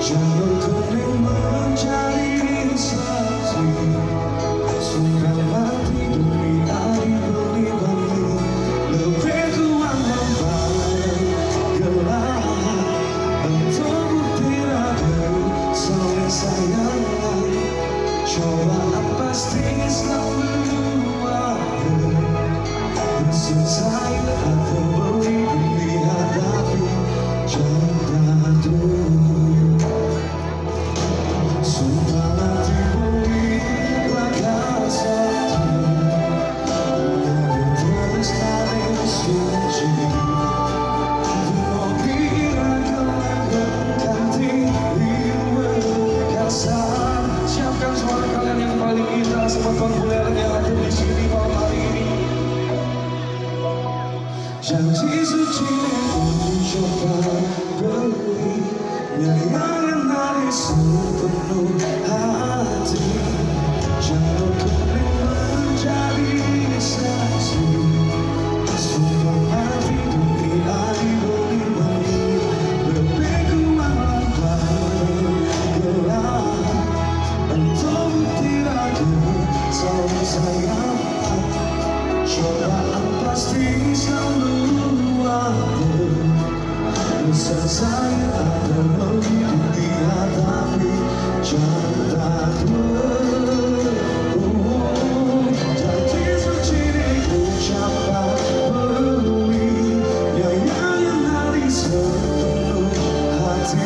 Janur kuning menjadi saksi, suka mati demi air beri-beri. Lebih kuat membayar gelap untuk bukti ragu sore sayang. Cobaan pasti selalu ada, selesai atau beri demi hadapi cinta dulu. Sumpah mati beri langkah satu, menjadi terus saling suci. Mau kira gelap dirimu kasar. Siapkan suara kalian yang paling indah, semua bulan yang ada di sini malam hari ini. Janji suci mencoba beri nyanyian dari sepenuh hati. Janur kuning menjadi saksi, sumpah mati demi air beri-beri. Lebih kuat membayar gelap untuk bukti ragu selalu sayang. Cobaan pasti selalu ada, selesai ada begitu dihadapi cinta dulu. Janji suci diucapkan beri nyanyian dari sepenuh hati.